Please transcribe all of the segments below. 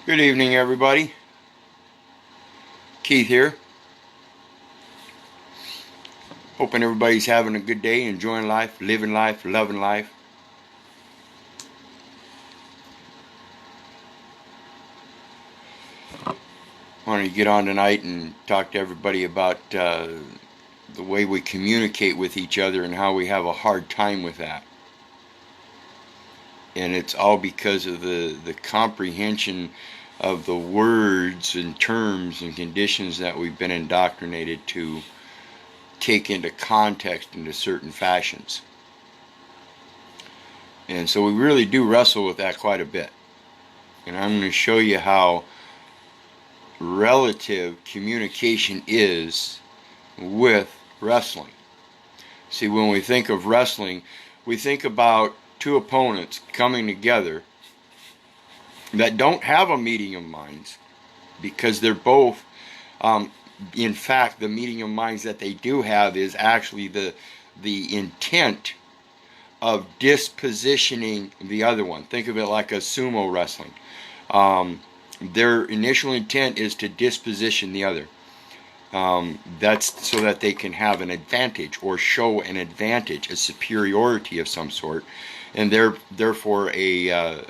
Good evening, everybody. Keith here. Hoping everybody's having a good day, enjoying life, living life, loving life. I wanted to get on tonight and talk to everybody about the way we communicate with each other and how we have a hard time with that. And it's all because of the comprehension of the words and terms and conditions that we've been indoctrinated to take into context into certain fashions. And so we really do wrestle with that quite a bit. And I'm going to show you how relative communication is with wrestling. See, when we think of wrestling, we think about two opponents coming together that don't have a meeting of minds because they're both, in fact, the meeting of minds that they do have is actually the intent of dispositioning the other one. Think of it like a sumo wrestling. Their initial intent is to disposition the other. That's so that they can have an advantage or show an advantage, a superiority of some sort, and therefore a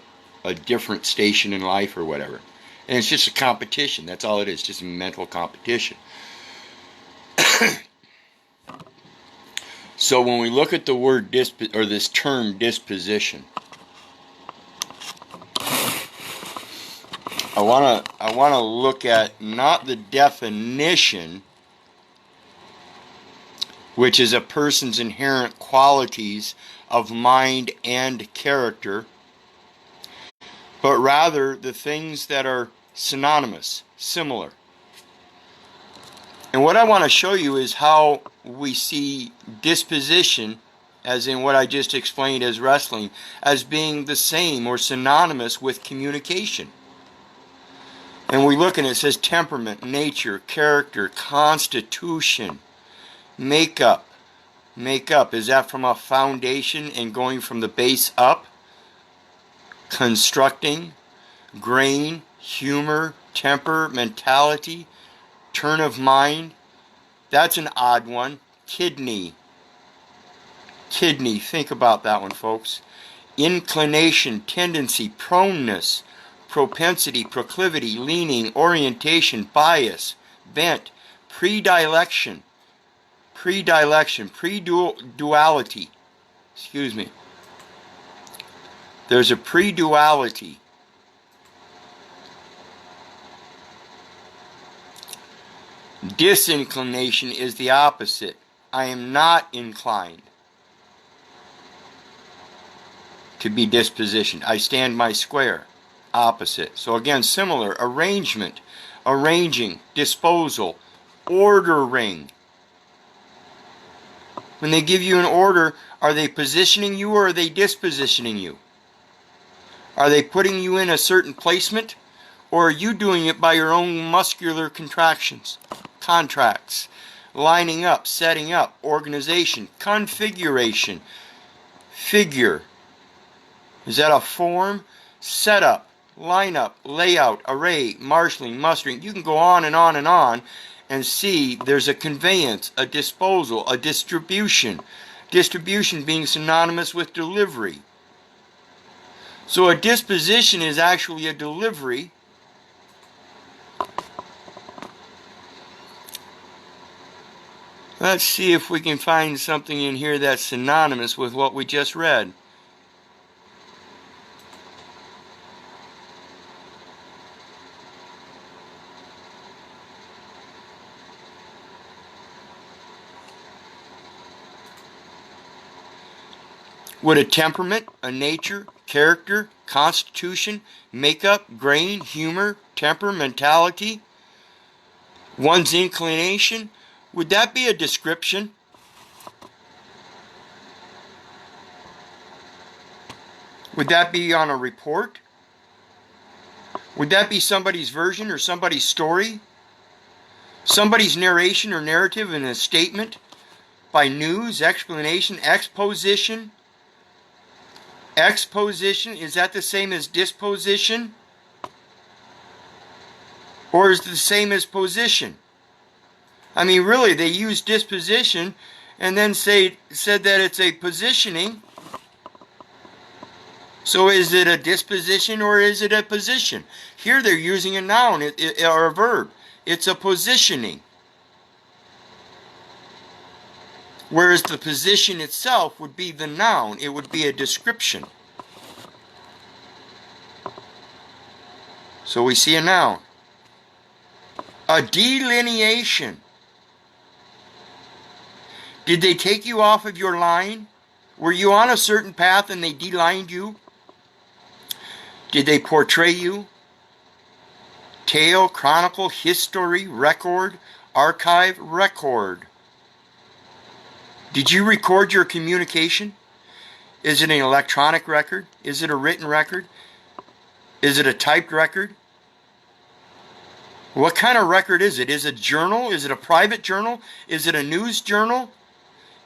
different station in life or whatever. And it's just a competition. That's all it is, just a mental competition. So when we look at the word this term disposition, I want to look at not the definition, which is a person's inherent qualities of mind and character, but rather the things that are synonymous, similar. And what I want to show you is how we see disposition, as in what I just explained as wrestling, as being the same or synonymous with communication. And we look and it says temperament, nature, character, constitution, makeup. Makeup, is that from a foundation and going from the base up? Constructing, grain, humor, temper, mentality, turn of mind. That's an odd one. Kidney. Kidney, think about that one, folks. Inclination, tendency, proneness, propensity, proclivity, leaning, orientation, bias, bent, predilection, pre-duality. Excuse me. There's a pre-duality. Disinclination is the opposite. I am not inclined to be dispositioned. I stand my square. Opposite. So again, similar. Arrangement, arranging, disposal, ordering. When they give you an order, are they positioning you or are they dispositioning you? Are they putting you in a certain placement, or are you doing it by your own muscular contractions, contracts, lining up, setting up, organization, configuration, figure? Is that a form? Setup, lineup, layout, array, marshalling, mustering. You can go on and on and on and see there's a conveyance, a disposal, a distribution. Distribution being synonymous with delivery. So a disposition is actually a delivery. Let's see if we can find something in here that's synonymous with what we just read. Would a temperament, a nature, character, constitution, makeup, grain, humor, temper, mentality, one's inclination, would that be a description? Would that be on a report? Would that be somebody's version or somebody's story? Somebody's narration or narrative in a statement by news, explanation, exposition? Exposition, is that the same as disposition? Or is it the same as position? I mean, really, they use disposition and then said that it's a positioning. So is it a disposition or is it a position? Here they're using a noun or a verb. It's a positioning. Whereas the position itself would be the noun. It would be a description. So we see a noun. A delineation. Did they take you off of your line? Were you on a certain path and they delined you? Did they portray you? Tale, chronicle, history, record, archive, record. Did you record your communication? Is it an electronic record? Is it a written record? Is it a typed record? What kind of record is it? Is it a journal? Is it a private journal? Is it a news journal?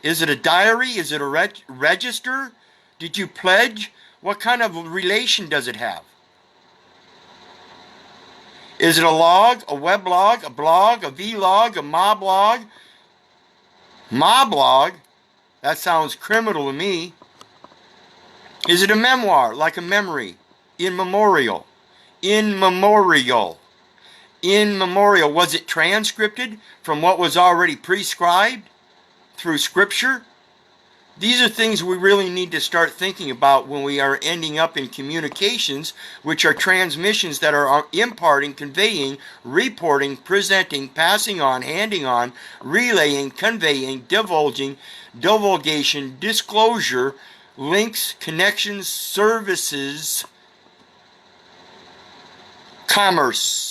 Is it a diary? Is it a register? Did you pledge? What kind of relation does it have? Is it a log, a weblog, a blog, a vlog, a moblog? Moblog? That sounds criminal to me. Is it a memoir, like a memory? In memorial. In memorial. In memorial. Was it transcripted from what was already prescribed through Scripture? These are things we really need to start thinking about when we are ending up in communications, which are transmissions that are imparting, conveying, reporting, presenting, passing on, handing on, relaying, conveying, divulging, divulgation, disclosure, links, connections, services, commerce.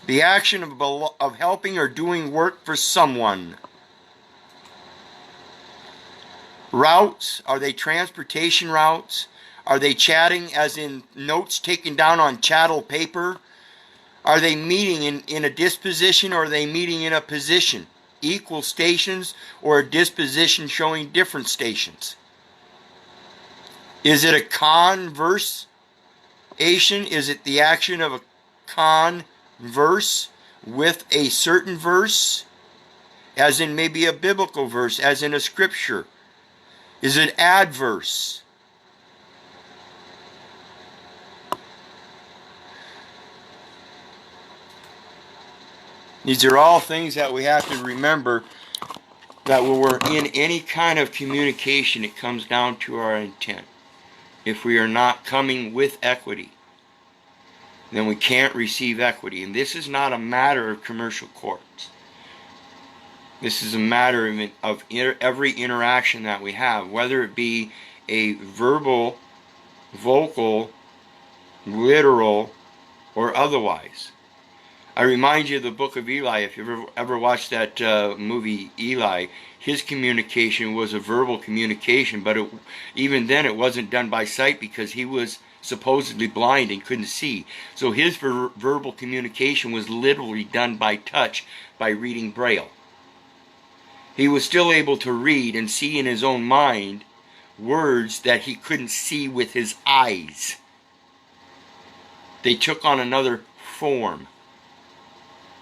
The action of helping or doing work for someone. Routes, are they transportation routes? Are they chatting as in notes taken down on chattel paper? Are they meeting in a disposition or are they meeting in a position? Equal stations or a disposition showing different stations? Is it a conversation? Is it the action of a converse with a certain verse? As in maybe a biblical verse, as in a scripture. Is it adverse? These are all things that we have to remember, that when we're in any kind of communication, it comes down to our intent. If we are not coming with equity, then we can't receive equity. And this is not a matter of commercial courts. This is a matter of every interaction that we have, whether it be a verbal, vocal, literal, or otherwise. I remind you of the book of Eli. If you've ever watched that movie Eli, his communication was a verbal communication, but even then it wasn't done by sight because he was supposedly blind and couldn't see. So his verbal communication was literally done by touch, by reading Braille. He was still able to read and see in his own mind words that he couldn't see with his eyes. They took on another form.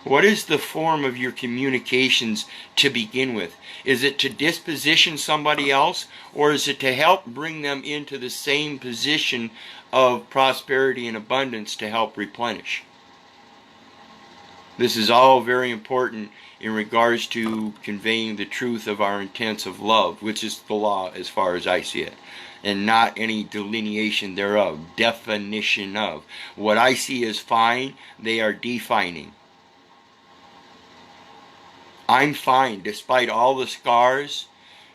What is the form of your communications to begin with? Is it to disposition somebody else, or is it to help bring them into the same position of prosperity and abundance to help replenish? This is all very important in regards to conveying the truth of our intents of love, which is the law as far as I see it, and not any delineation thereof, definition of. What I see as fine, they are defining. I'm fine despite all the scars,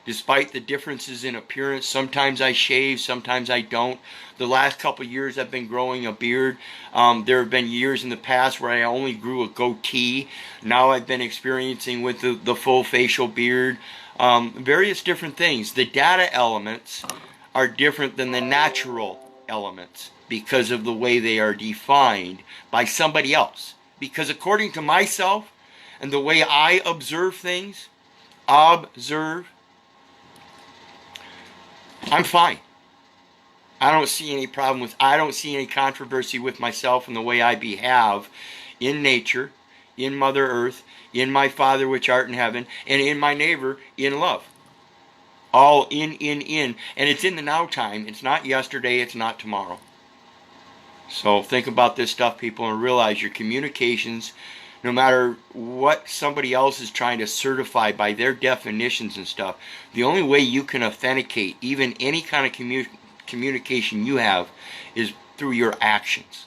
despite the differences in appearance. Sometimes I shave, sometimes I don't. The last couple of years I've been growing a beard. There have been years in the past where I only grew a goatee. Now I've been experiencing with the full facial beard. Various different things. The data elements are different than the natural elements because of the way they are defined by somebody else. Because according to myself and the way I observe things, I'm fine. I don't see any problem with, I don't see any controversy with myself and the way I behave in nature, in Mother Earth, in my Father which art in heaven, and in my neighbor in love. All in. And it's in the now time. It's not yesterday, it's not tomorrow. So think about this stuff, people, and realize your communications, no matter what somebody else is trying to certify by their definitions and stuff, the only way you can authenticate even any kind of communication you have is through your actions.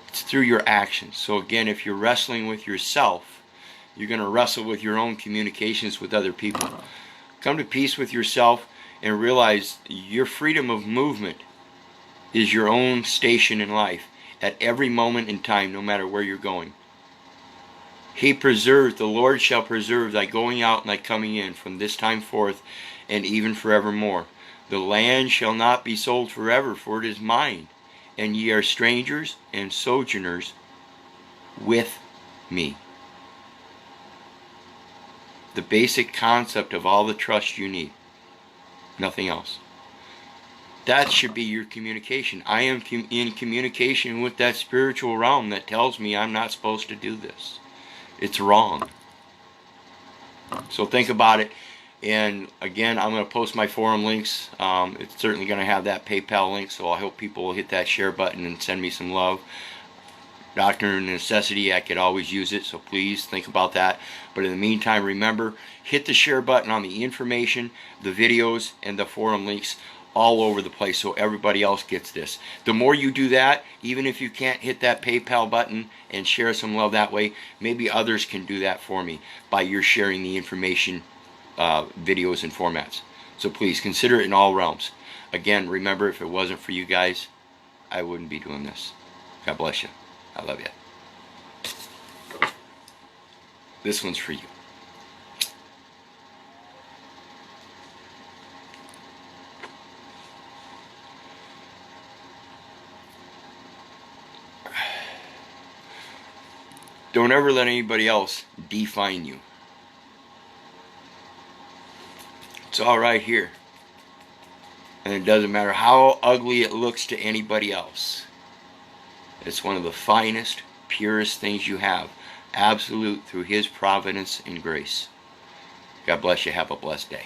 It's through your actions. So again, if you're wrestling with yourself, you're going to wrestle with your own communications with other people. Come to peace with yourself and realize your freedom of movement is your own station in life at every moment in time, no matter where you're going. He preserves, the Lord shall preserve thy going out and thy coming in from this time forth and even forevermore. The land shall not be sold forever, for it is mine, and ye are strangers and sojourners with me. The basic concept of all the trust you need. Nothing else. That should be your communication. I am in communication with that spiritual realm that tells me I'm not supposed to do this. It's wrong. So think about it. And again, I'm going to post my forum links. It's certainly going to have that PayPal link, so I hope people will hit that share button and send me some love. Doctrine of Necessity, I could always use it, so please think about that. But in the meantime, remember, hit the share button on the information, the videos, and the forum links all over the place so everybody else gets this. The more you do that, even if you can't hit that PayPal button and share some love that way, maybe others can do that for me by your sharing the information, videos, and formats. So please consider it in all realms. Again, remember, if it wasn't for you guys, I wouldn't be doing this. God bless you. I love you. This one's for you. Don't ever let anybody else define you. It's all right here. And it doesn't matter how ugly it looks to anybody else. It's one of the finest, purest things you have. Absolute through His providence and grace. God bless you. Have a blessed day.